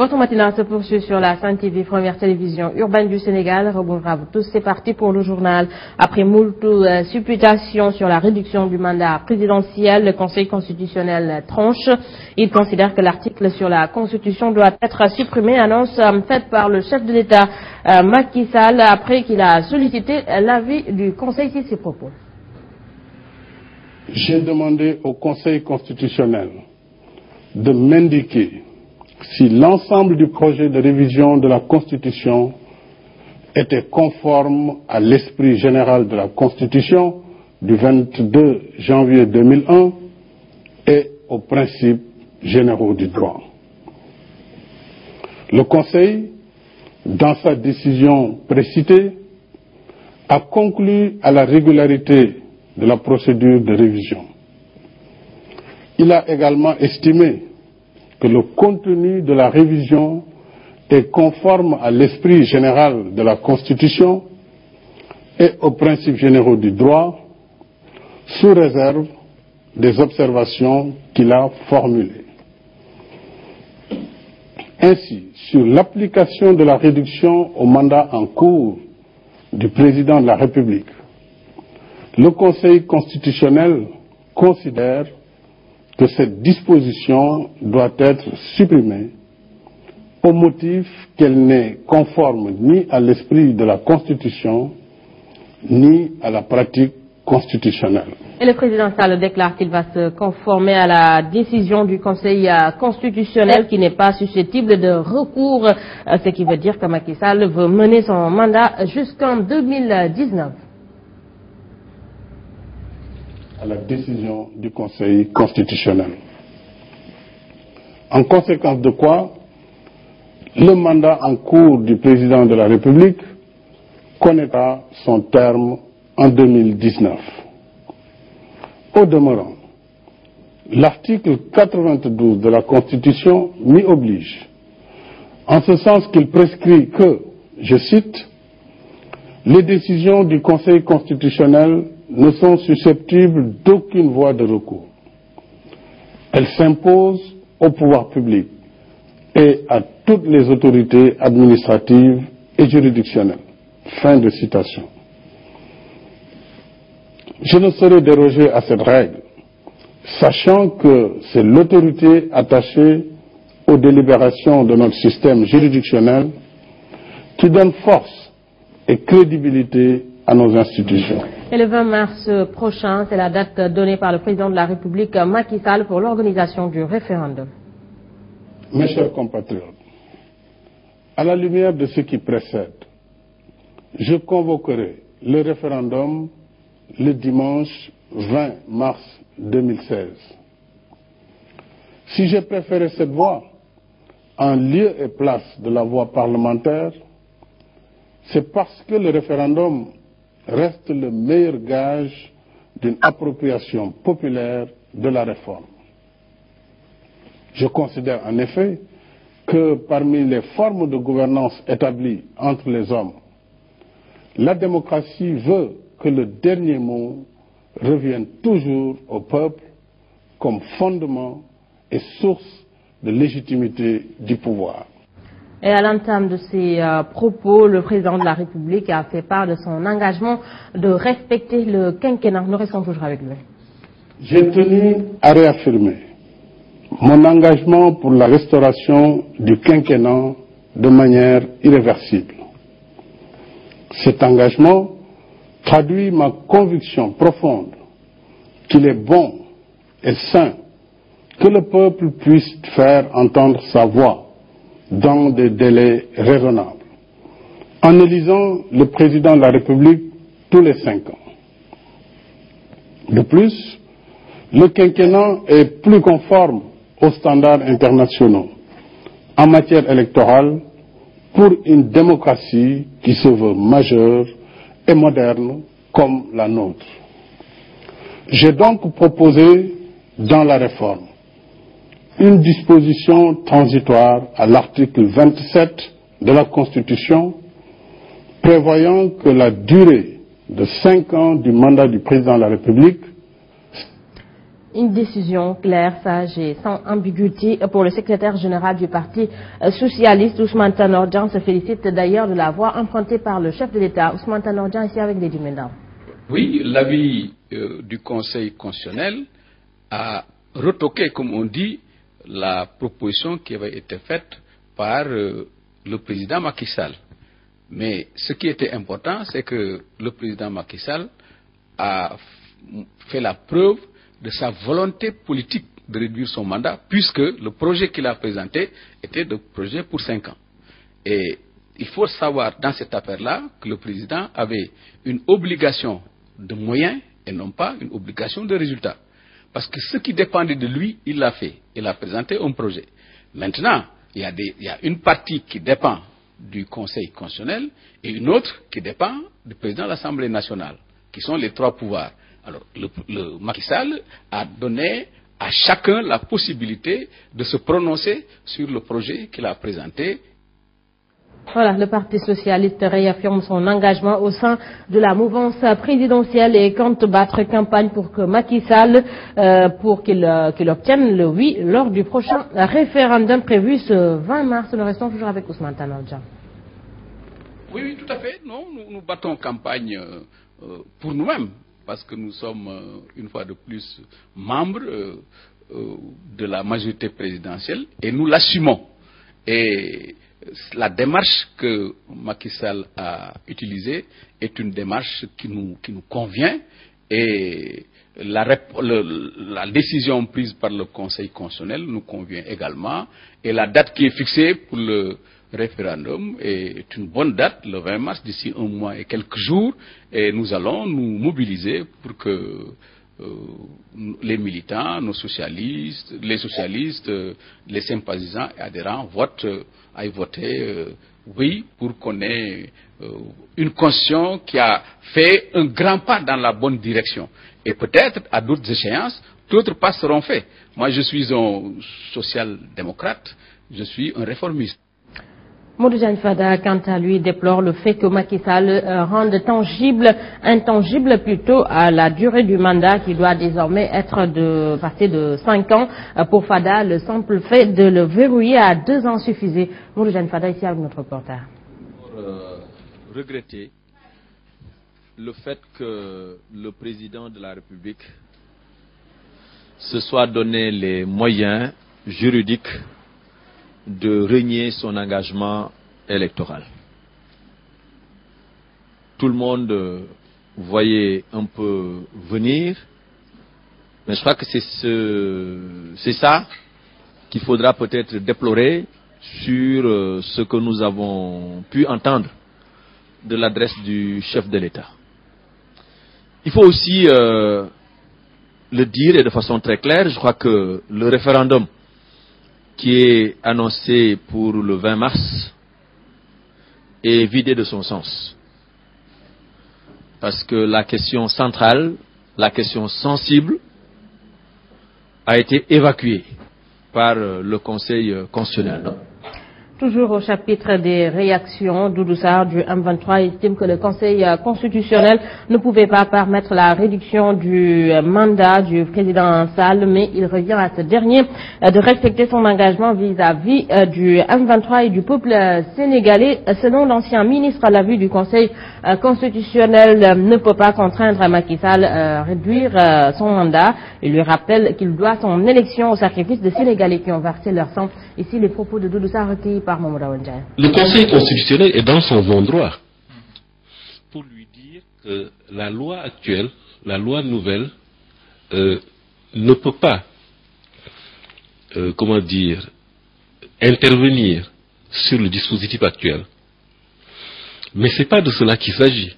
Votre matinale se poursuit sur la Sen TV, première télévision urbaine du Sénégal. Rebonjour à vous tous, c'est parti pour le journal. Après moult supputations sur la réduction du mandat présidentiel, le Conseil constitutionnel tranche. Il considère que l'article sur la Constitution doit être supprimé, annonce faite par le chef de l'État Macky Sall après qu'il a sollicité l'avis du Conseil sur ses propos. J'ai demandé au Conseil constitutionnel de m'indiquer si l'ensemble du projet de révision de la Constitution était conforme à l'esprit général de la Constitution du 22 janvier 2001 et aux principes généraux du droit. Le Conseil, dans sa décision précitée, a conclu à la régularité de la procédure de révision. Il a également estimé que le contenu de la révision est conforme à l'esprit général de la Constitution et aux principes généraux du droit, sous réserve des observations qu'il a formulées. Ainsi, sur l'application de la réduction au mandat en cours du président de la République, le Conseil constitutionnel considère que cette disposition doit être supprimée au motif qu'elle n'est conforme ni à l'esprit de la Constitution ni à la pratique constitutionnelle. Et le président Sall déclare qu'il va se conformer à la décision du Conseil constitutionnel qui n'est pas susceptible de recours, ce qui veut dire que Macky Sall veut mener son mandat jusqu'en 2019. À la décision du Conseil constitutionnel. En conséquence de quoi, le mandat en cours du président de la République connaîtra son terme en 2019. Au demeurant, l'article 92 de la Constitution m'y oblige, en ce sens qu'il prescrit que, je cite, « les décisions du Conseil constitutionnel ne sont susceptibles d'aucune voie de recours. Elles s'imposent au pouvoir public et à toutes les autorités administratives et juridictionnelles. » Fin de citation. Je ne saurais déroger à cette règle, sachant que c'est l'autorité attachée aux délibérations de notre système juridictionnel qui donne force et crédibilité à nos institutions. Et le 20 mars prochain, c'est la date donnée par le président de la République Macky Sall pour l'organisation du référendum. Mes chers compatriotes, à la lumière de ce qui précède, je convoquerai le référendum le dimanche 20 mars 2016. Si j'ai préféré cette voie, en lieu et place de la voie parlementaire, c'est parce que le référendum reste le meilleur gage d'une appropriation populaire de la réforme. Je considère en effet que parmi les formes de gouvernance établies entre les hommes, la démocratie veut que le dernier mot revienne toujours au peuple comme fondement et source de légitimité du pouvoir. Et à l'entame de ses propos, le président de la République a fait part de son engagement de respecter le quinquennat. Nous restons toujours avec lui. J'ai tenu à réaffirmer mon engagement pour la restauration du quinquennat de manière irréversible. Cet engagement traduit ma conviction profonde qu'il est bon et sain que le peuple puisse faire entendre sa voix dans des délais raisonnables, en élisant le président de la République tous les 5 ans. De plus, le quinquennat est plus conforme aux standards internationaux en matière électorale pour une démocratie qui se veut majeure et moderne comme la nôtre. J'ai donc proposé dans la réforme une disposition transitoire à l'article 27 de la Constitution prévoyant que la durée de 5 ans du mandat du président de la République. Une décision claire, sage et sans ambiguïté pour le secrétaire général du Parti socialiste, Ousmane Tanor Dieng, se félicite d'ailleurs de la voie empruntée par le chef de l'État, Ousmane Tanor Dieng, ici avec Lady Menda. Oui, l'avis du Conseil constitutionnel a retoqué, comme on dit, la proposition qui avait été faite par le président Macky Sall. Mais ce qui était important, c'est que le président Macky Sall a fait la preuve de sa volonté politique de réduire son mandat, puisque le projet qu'il a présenté était de projet pour 5 ans. Et il faut savoir dans cette affaire-là que le président avait une obligation de moyens et non pas une obligation de résultat. Parce que ce qui dépendait de lui, il l'a fait. Il a présenté un projet. Maintenant, il y a une partie qui dépend du Conseil constitutionnel et une autre qui dépend du président de l'Assemblée nationale, qui sont les 3 pouvoirs. Alors, le Macky Sall a donné à chacun la possibilité de se prononcer sur le projet qu'il a présenté. Voilà, le Parti socialiste réaffirme son engagement au sein de la mouvance présidentielle et compte battre campagne pour que Macky Sall, pour qu'il obtienne le oui lors du prochain référendum prévu ce 20 mars. Nous restons toujours avec Ousmane Tanor Dieng. Oui, tout à fait. Non, nous battons campagne pour nous-mêmes, parce que nous sommes, une fois de plus, membres de la majorité présidentielle et nous l'assumons. Et la démarche que Macky Sall a utilisée est une démarche qui nous convient, et la décision prise par le Conseil constitutionnel nous convient également, et la date qui est fixée pour le référendum est une bonne date, le 20 mars, d'ici 1 mois et quelques jours, et nous allons nous mobiliser pour que les militants, les socialistes, les sympathisants et adhérents aillent voter oui, pour qu'on ait une constitution qui a fait un grand pas dans la bonne direction. Et peut-être, à d'autres échéances, d'autres pas seront faits. Moi, je suis un social-démocrate, je suis un réformiste. Modou Diagne Fada, quant à lui, déplore le fait que Macky Sall rende intangible plutôt à la durée du mandat qui doit désormais être passer de 5 ans. Pour Fada, le simple fait de le verrouiller à 2 ans suffisait. Modou Diagne Fada, ici avec notre reporter. Pour regretter le fait que le président de la République se soit donné les moyens juridiques de renier son engagement électoral. Tout le monde voyait un peu venir, mais je crois que c'est ça qu'il faudra peut-être déplorer sur ce que nous avons pu entendre de l'adresse du chef de l'État. Il faut aussi le dire, et de façon très claire, je crois que le référendum qui est annoncé pour le 20 mars est vidé de son sens. Parce que la question centrale, la question sensible, a été évacuée par le Conseil constitutionnel. Toujours au chapitre des réactions, Doudou Sarr du M23 estime que le Conseil constitutionnel ne pouvait pas permettre la réduction du mandat du président Sall, mais il revient à ce dernier de respecter son engagement vis-à-vis du M23 et du peuple sénégalais. Selon l'ancien ministre, à la vue du Conseil constitutionnel ne peut pas contraindre Macky Sall à réduire son mandat. Il lui rappelle qu'il doit son élection au sacrifice des Sénégalais qui ont versé leur sang. Ici, les propos de Doudou Sarr recueillis par Mamoudou Ndiaye. Le Conseil constitutionnel est dans son bon droit pour lui dire que la loi actuelle, la loi nouvelle, ne peut pas, intervenir sur le dispositif actuel. Mais ce n'est pas de cela qu'il s'agit.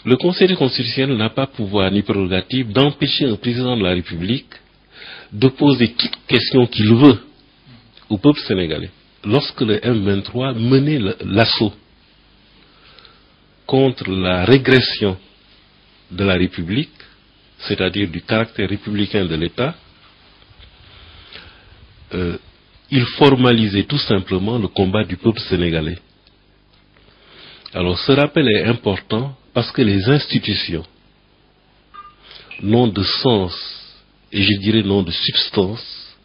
Le Conseil constitutionnel n'a pas pouvoir ni prérogative d'empêcher un président de la République de poser toute question qu'il veut au peuple sénégalais. Lorsque le M23 menait l'assaut contre la régression de la République, c'est-à-dire du caractère républicain de l'État, il formalisait tout simplement le combat du peuple sénégalais. Alors ce rappel est important parce que les institutions n'ont de sens et je dirais non de substance,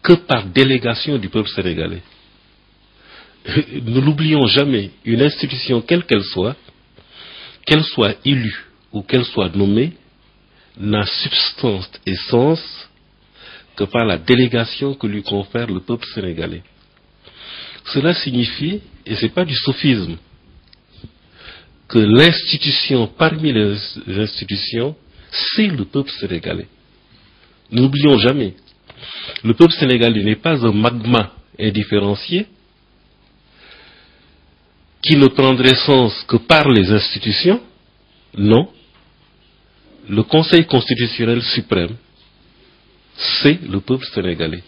que par délégation du peuple sénégalais. Ne l'oublions jamais, une institution quelle qu'elle soit élue ou qu'elle soit nommée, n'a substance et sens que par la délégation que lui confère le peuple sénégalais. Cela signifie, et ce n'est pas du sophisme, que l'institution parmi les institutions, c'est le peuple sénégalais. N'oublions jamais, le peuple sénégalais n'est pas un magma indifférencié qui ne prendrait sens que par les institutions. Non. Le Conseil constitutionnel suprême, c'est le peuple sénégalais.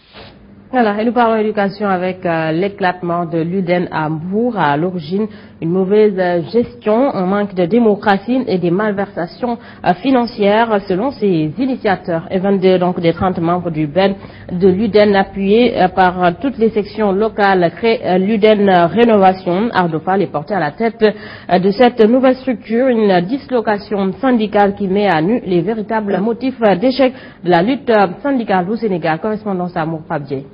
Voilà, et nous parlons éducation avec l'éclatement de l'UDEN à Mbour. À l'origine, une mauvaise gestion, un manque de démocratie et des malversations financières selon ses initiateurs. Et 22 donc des 30 membres du BEN de l'UDEN appuyés par toutes les sections locales créent l'UDEN Rénovation. Ardofal est porté à la tête de cette nouvelle structure, une dislocation syndicale qui met à nu les véritables motifs d'échec de la lutte syndicale au Sénégal. Correspondance à Amour Pabier.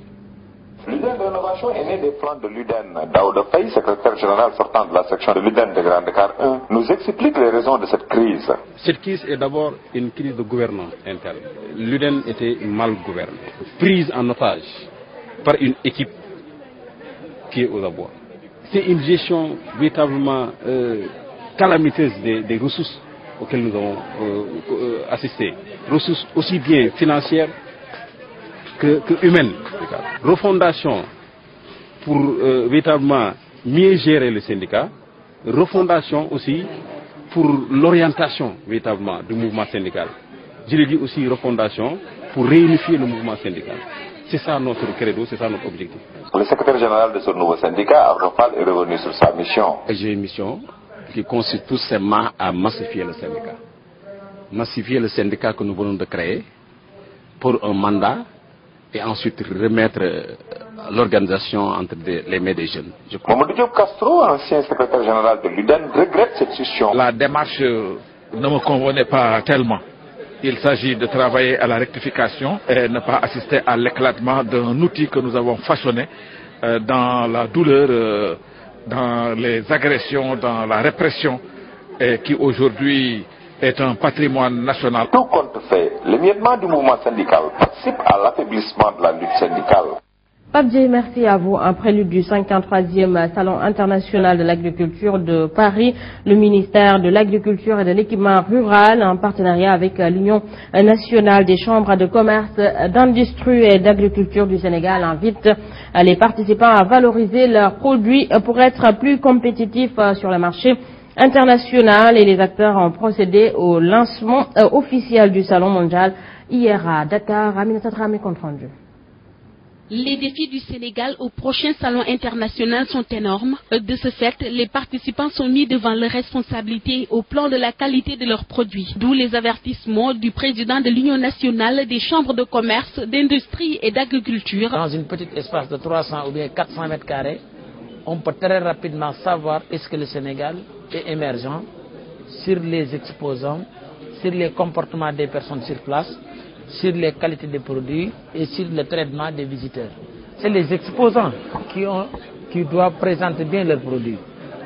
L'UDEN Rénovation est né des flancs de l'UDEN. Daouda Faye, secrétaire général sortant de la section de l'UDEN de Grand Dakar 1, nous explique les raisons de cette crise. Cette crise est d'abord une crise de gouvernance interne. L'UDEN était mal gouvernée, prise en otage par une équipe qui est aux abois. C'est une gestion véritablement calamiteuse des ressources auxquelles nous avons assisté. Ressources aussi bien financières que humaine. Refondation pour véritablement mieux gérer le syndicat, refondation aussi pour l'orientation véritablement du mouvement syndical. Je le dis aussi refondation pour réunifier le mouvement syndical. C'est ça notre credo, c'est ça notre objectif. Le secrétaire général de ce nouveau syndicat, Ardofal, est revenu sur sa mission. J'ai une mission qui consiste tout simplement à massifier le syndicat. Massifier le syndicat que nous venons de créer pour un mandat et ensuite remettre l'organisation entre les mains des jeunes. Mamadou Diop Castro, ancien secrétaire général de l'UDEN, regrette cette scission. La démarche ne me convenait pas tellement. Il s'agit de travailler à la rectification et ne pas assister à l'éclatement d'un outil que nous avons façonné dans la douleur, dans les agressions, dans la répression, et qui aujourd'hui est un patrimoine national. Tout compte fait, l'émiettement du mouvement syndical participe à l'affaiblissement de la lutte syndicale. Pape Dié, merci à vous. En prélude du 53e Salon international de l'agriculture de Paris, le ministère de l'Agriculture et de l'Équipement rural, en partenariat avec l'Union nationale des chambres de commerce, d'industrie et d'agriculture du Sénégal, invite les participants à valoriser leurs produits pour être plus compétitifs sur le marché international, et les acteurs ont procédé au lancement officiel du Salon mondial hier à Dakar. Aminata Dramé, compte rendu. Les défis du Sénégal au prochain salon international sont énormes. De ce fait, les participants sont mis devant leurs responsabilités au plan de la qualité de leurs produits. D'où les avertissements du président de l'Union nationale des chambres de commerce, d'industrie et d'agriculture. Dans une petite espace de 300 ou bien 400 mètres carrés, on peut très rapidement savoir est-ce que le Sénégal est émergent sur les exposants, sur les comportements des personnes sur place, sur les qualités des produits et sur le traitement des visiteurs. C'est les exposants qui doivent présenter bien leurs produits.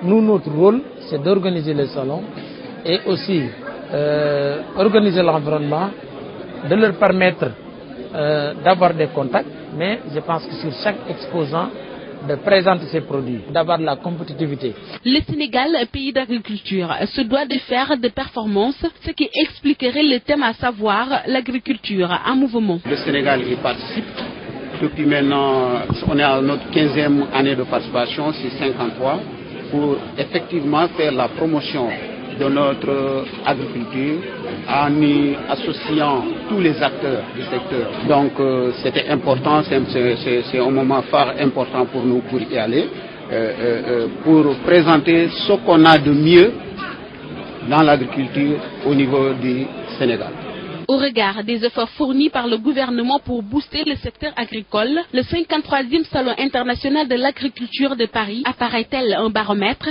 Nous, notre rôle, c'est d'organiser le salon et aussi organiser l'environnement, de leur permettre d'avoir des contacts, mais je pense que sur chaque exposant, de présenter ses produits, d'avoir de la compétitivité. Le Sénégal, pays d'agriculture, se doit de faire des performances, ce qui expliquerait le thème, à savoir l'agriculture en mouvement. Le Sénégal y participe. Depuis maintenant, on est à notre 15e année de participation, c'est 53, pour effectivement faire la promotion de notre agriculture en y associant tous les acteurs du secteur. Donc c'était important, c'est un moment phare important pour nous pour y aller, pour présenter ce qu'on a de mieux dans l'agriculture au niveau du Sénégal. Au regard des efforts fournis par le gouvernement pour booster le secteur agricole, le 53e Salon international de l'agriculture de Paris apparaît-elle un baromètre?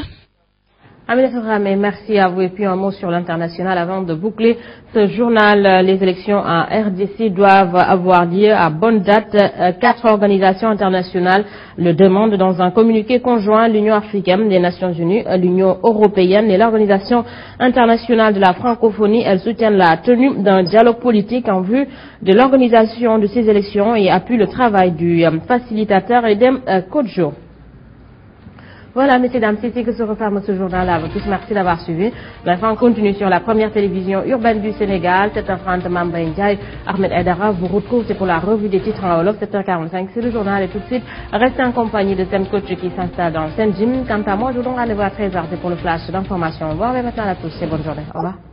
Aminata Ramé, merci à vous. Et puis un mot sur l'international avant de boucler ce journal. Les élections en RDC doivent avoir lieu à bonne date. 4 organisations internationales le demandent dans un communiqué conjoint. L'Union africaine, les Nations unies, l'Union européenne et l'Organisation internationale de la francophonie. Elles soutiennent la tenue d'un dialogue politique en vue de l'organisation de ces élections et appuient le travail du facilitateur Edem Kodjo. Voilà, messieurs, dames, c'est ici que se referme ce journal à vous tous. Merci d'avoir suivi. L'info continue sur la première télévision urbaine du Sénégal. 7h30, Mamba Ndiaye, Ahmed Aïdara vous retrouve. C'est pour la revue des titres en Wolof. 7h45, c'est le journal. Et tout de suite, restez en compagnie de Sam Coach qui s'installe dans Saint-Jim. Quant à moi, je vous donne rendez-vous à 13h. C'est pour le flash d'information. Au revoir maintenant à tous et bonne journée. Au revoir.